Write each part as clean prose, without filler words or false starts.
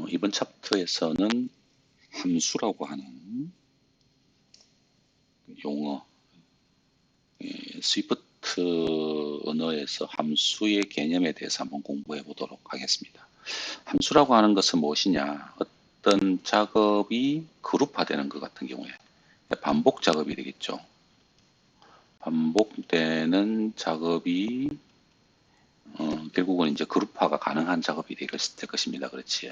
이번 챕터에서는 함수라고 하는 용어, 스위프트 언어에서 함수의 개념에 대해서 한번 공부해 보도록 하겠습니다. 함수라고 하는 것은 무엇이냐? 어떤 작업이 그룹화되는 것 같은 경우에 반복 작업이 되겠죠. 반복되는 작업이 결국은 이제 그룹화가 가능한 작업이 될 것입니다. 그렇지?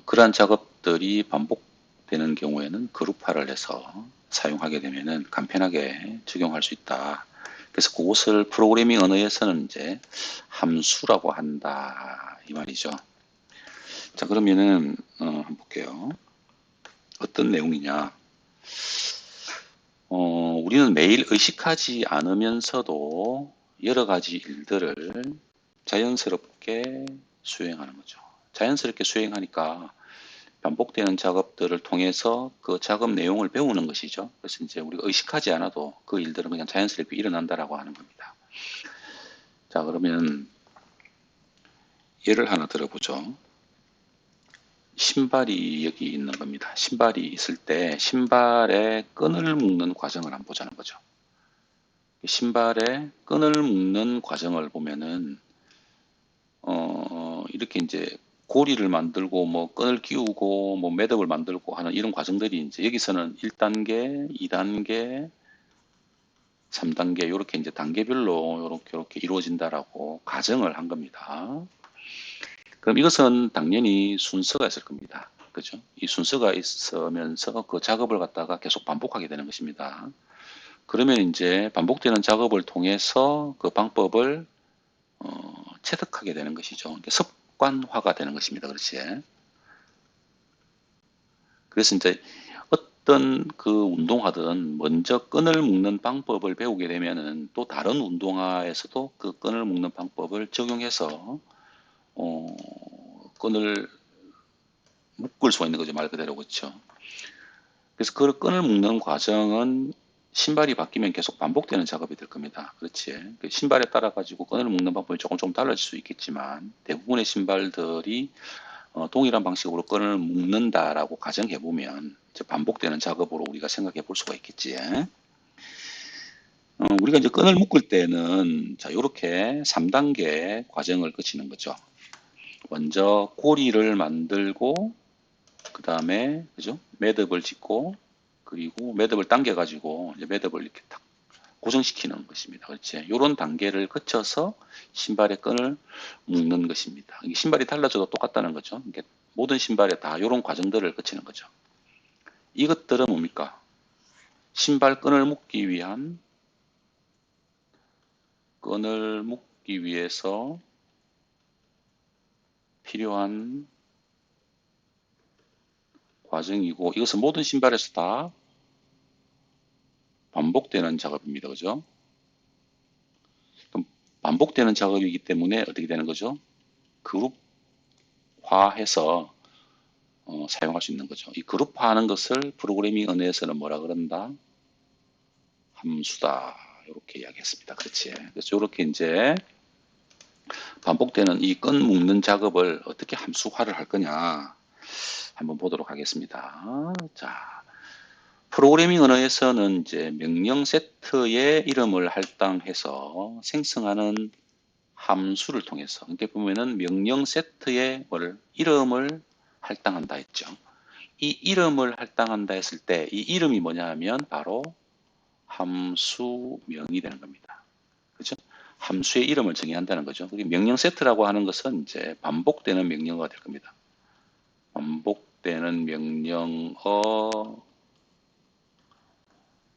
그러한 작업들이 반복되는 경우에는 그룹화를 해서 사용하게 되면은 간편하게 적용할 수 있다. 그래서 그것을 프로그래밍 언어에서는 이제 함수라고 한다. 이 말이죠. 자, 그러면은, 한번 볼게요. 어떤 내용이냐. 우리는 매일 의식하지 않으면서도 여러 가지 일들을 자연스럽게 수행하는 거죠. 자연스럽게 수행하니까 반복되는 작업들을 통해서 그 작업 내용을 배우는 것이죠. 그래서 이제 우리가 의식하지 않아도 그 일들은 그냥 자연스럽게 일어난다라고 하는 겁니다. 자, 그러면 예를 하나 들어보죠. 신발이 여기 있는 겁니다. 신발이 있을 때 신발에 끈을 묶는 과정을 한번 보자는 거죠. 신발에 끈을 묶는 과정을 보면은 이렇게 이제 고리를 만들고 뭐 끈을 끼우고 뭐 매듭을 만들고 하는 이런 과정들이 이제 여기서는 1단계, 2단계, 3단계 이렇게 이제 단계별로 이렇게 이루어진다라고 가정을 한 겁니다. 그럼 이것은 당연히 순서가 있을 겁니다. 그죠? 이 순서가 있으면서 그 작업을 갖다가 계속 반복하게 되는 것입니다. 그러면 이제 반복되는 작업을 통해서 그 방법을 체득하게 되는 것이죠. 습관화가 되는 것입니다. 그렇지? 그래서 이제 어떤 그 운동화든 먼저 끈을 묶는 방법을 배우게 되면은 또 다른 운동화에서도 그 끈을 묶는 방법을 적용해서 어, 끈을 묶을 수 있는 거죠. 말 그대로 그렇죠. 그래서 그 끈을 묶는 과정은 신발이 바뀌면 계속 반복되는 작업이 될 겁니다. 그렇지. 그 신발에 따라 가지고 끈을 묶는 방법이 조금 달라질 수 있겠지만 대부분의 신발들이 동일한 방식으로 끈을 묶는다라고 가정해 보면 반복되는 작업으로 우리가 생각해 볼 수가 있겠지. 우리가 이제 끈을 묶을 때는 자, 이렇게 3단계 과정을 거치는 거죠. 먼저 고리를 만들고 그 다음에 그죠? 매듭을 짓고 그리고 매듭을 당겨 가지고 이제 매듭을 이렇게 탁 고정시키는 것입니다. 그렇지? 이런 단계를 거쳐서 신발의 끈을 묶는 것입니다. 이게 신발이 달라져도 똑같다는 거죠. 이게 모든 신발에 다 이런 과정들을 거치는 거죠. 이것들은 뭡니까? 신발 끈을 묶기 위해서 필요한 과정이고 이것은 모든 신발에서 다 반복되는 작업입니다. 그죠? 그럼 반복되는 작업이기 때문에 어떻게 되는 거죠? 그룹화해서 사용할 수 있는 거죠. 이 그룹화하는 것을 프로그래밍 언어에서는 뭐라 그런다? 함수다. 이렇게 이야기했습니다. 그렇지. 그래서 이렇게 이제 반복되는 이 끈 묶는 작업을 어떻게 함수화를 할 거냐 한번 보도록 하겠습니다. 자, 프로그래밍 언어에서는 이제 명령 세트의 이름을 할당해서 생성하는 함수를 통해서 이렇게 보면은 명령 세트의 이름을 할당한다 했죠. 이 이름을 할당한다 했을 때 이 이름이 뭐냐 하면 바로 함수명이 되는 겁니다. 그죠? 함수의 이름을 정의한다는 거죠. 명령 세트라고 하는 것은 이제 반복되는 명령어가 될 겁니다. 반복되는 명령어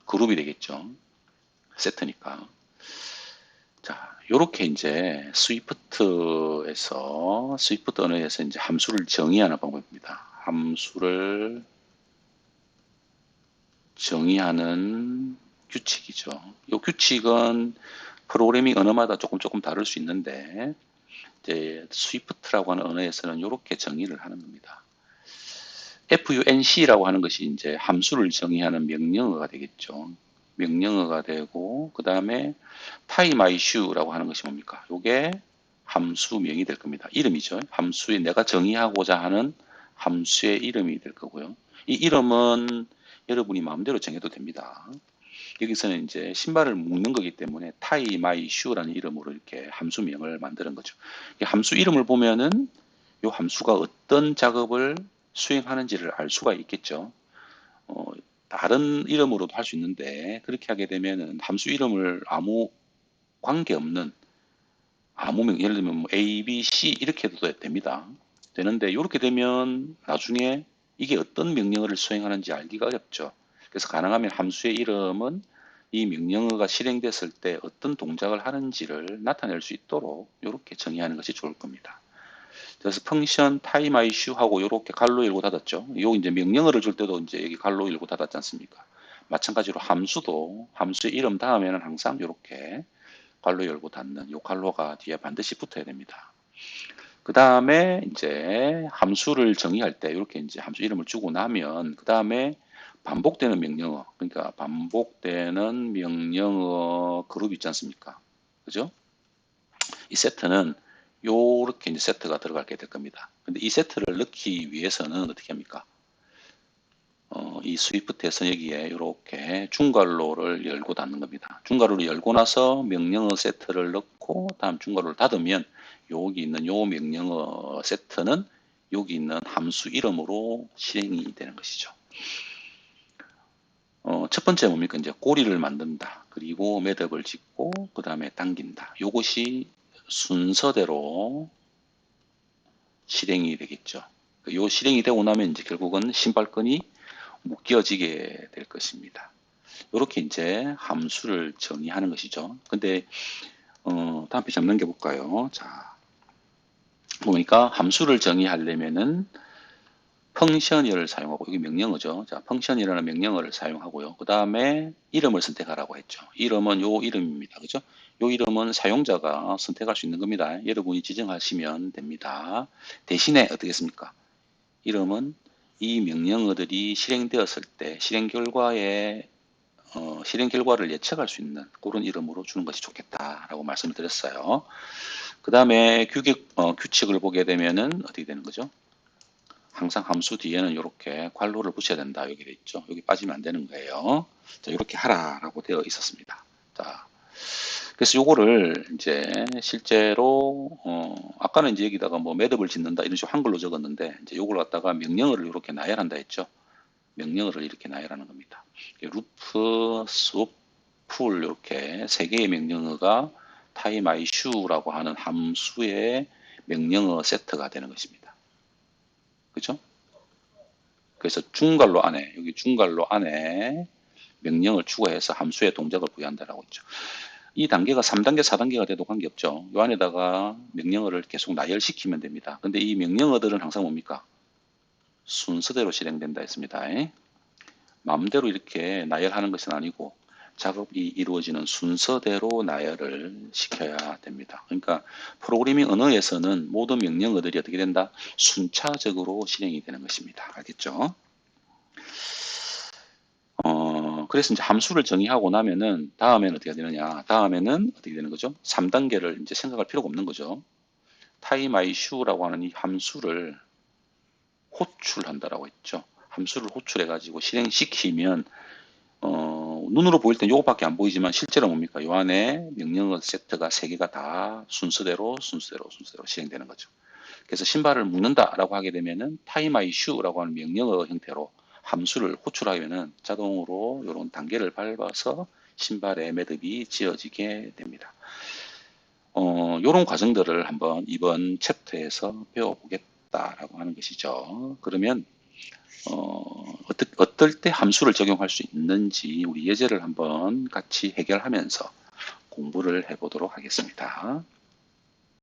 그룹이 되겠죠. 세트니까. 자, 요렇게 이제 스위프트 언어에서 이제 함수를 정의하는 방법입니다. 함수를 정의하는 규칙이죠. 이 규칙은 프로그래밍 언어마다 조금 다를 수 있는데 이제 스위프트라고 하는 언어에서는 이렇게 정의를 하는 겁니다. func라고 하는 것이 이제 함수를 정의하는 명령어가 되겠죠. 명령어가 되고 그 다음에 tie my shoe라고 하는 것이 뭡니까? 이게 함수명이 될 겁니다. 이름이죠. 함수의 내가 정의하고자 하는 함수의 이름이 될 거고요. 이 이름은 여러분이 마음대로 정해도 됩니다. 여기서는 이제 신발을 묶는 거기 때문에 타이 마이 슈라는 이름으로 이렇게 함수명을 만드는 거죠. 이 함수 이름을 보면은 이 함수가 어떤 작업을 수행하는지를 알 수가 있겠죠. 어, 다른 이름으로도 할 수 있는데 그렇게 하게 되면은 함수 이름을 아무 관계없는 아무 명, 예를 들면 뭐 A, B, C 이렇게 해도 됩니다. 되는데 이렇게 되면 나중에 이게 어떤 명령어를 수행하는지 알기가 어렵죠. 그래서 가능하면 함수의 이름은 이 명령어가 실행됐을 때 어떤 동작을 하는지를 나타낼 수 있도록 이렇게 정의하는 것이 좋을 겁니다. 그래서 펑션 타임 아이슈 하고 이렇게 갈로 열고 닫았죠. 요 이제 명령어를 줄 때도 이제 여기 갈로 열고 닫았지 않습니까? 마찬가지로 함수도 함수의 이름 다음에는 항상 이렇게 갈로 열고 닫는 요 갈로가 뒤에 반드시 붙어야 됩니다. 그 다음에 이제 함수를 정의할 때 이렇게 이제 함수 이름을 주고 나면 그 다음에 반복되는 명령어, 그러니까 반복되는 명령어 그룹 있지 않습니까? 그죠? 이 세트는 요렇게 이제 세트가 들어가게 될 겁니다. 근데 이 세트를 넣기 위해서는 어떻게 합니까? 이 스위프트에서 여기에 이렇게 중괄호를 열고 닫는 겁니다. 중괄호를 열고 나서 명령어 세트를 넣고 다음 중괄호를 닫으면 여기 있는 요 명령어 세트는 여기 있는 함수 이름으로 실행이 되는 것이죠. 첫 번째 뭡니까? 이제 꼬리를 만든다. 그리고 매듭을 짓고 그 다음에 당긴다. 요것이 순서대로 실행이 되겠죠. 요 실행이 되고 나면 이제 결국은 신발끈이 묶여지게 될 것입니다. 이렇게 이제 함수를 정의하는 것이죠. 근데 다음 페이지 한번 넘겨볼까요? 자, 보니까 함수를 정의하려면은 펑션을 사용하고 여기 명령어죠. 자, 펑션이라는 명령어를 사용하고요. 그 다음에 이름을 선택하라고 했죠. 이름은 요 이름입니다. 그죠? 요 이름은 사용자가 선택할 수 있는 겁니다. 여러분이 지정하시면 됩니다. 대신에 어떻게 했습니까? 이름은 이 명령어들이 실행되었을 때 실행 결과를 예측할 수 있는 그런 이름으로 주는 것이 좋겠다라고 말씀을 드렸어요. 그 다음에 규칙을 보게 되면은 어떻게 되는 거죠? 항상 함수 뒤에는 이렇게 괄호를 붙여야 된다. 여기 돼 있죠. 여기 빠지면 안 되는 거예요. 자, 이렇게 하라라고 되어 있었습니다. 자, 그래서 요거를 이제 실제로 아까는 이제 여기다가 뭐 매듭을 짓는다 이런 식으로 한글로 적었는데 이제 요걸 갖다가 명령어를 이렇게 나열한다 했죠. 명령어를 이렇게 나열하는 겁니다. 루프, 수업, 풀 이렇게 세 개의 명령어가 타임 아이슈라고 하는 함수의 명령어 세트가 되는 것입니다. 그죠? 그래서 중괄호 안에 여기 중괄호 안에 명령을 추가해서 함수의 동작을 부여한다라고 했죠. 이 단계가 3단계, 4단계가 돼도 관계없죠. 이 안에다가 명령어를 계속 나열시키면 됩니다. 근데 이 명령어들은 항상 뭡니까? 순서대로 실행된다 했습니다. 마음대로 이렇게 나열하는 것은 아니고 작업이 이루어지는 순서대로 나열을 시켜야 됩니다. 그러니까 프로그래밍 언어에서는 모든 명령어들이 어떻게 된다? 순차적으로 실행이 되는 것입니다. 알겠죠? 그래서 이제 함수를 정의하고 나면은 다음에는 어떻게 되느냐? 다음에는 어떻게 되는 거죠? 3단계를 이제 생각할 필요가 없는 거죠. 타임 아이슈라고 하는 이 함수를 호출한다라고 했죠. 함수를 호출해 가지고 실행시키면 눈으로 보일 땐 요거밖에 안 보이지만 실제로 뭡니까? 요 안에 명령어 세트가 세 개가 다 순서대로 실행되는 거죠. 그래서 신발을 묶는다라고 하게 되면은 타임 아이슈라고 하는 명령어 형태로 함수를 호출하면은 자동으로 이런 단계를 밟아서 신발의 매듭이 지어지게 됩니다. 이런 과정들을 한번 이번 챕터에서 배워보겠다라고 하는 것이죠. 그러면 어떨 때 함수를 적용할 수 있는지 우리 예제를 한번 같이 해결하면서 공부를 해보도록 하겠습니다.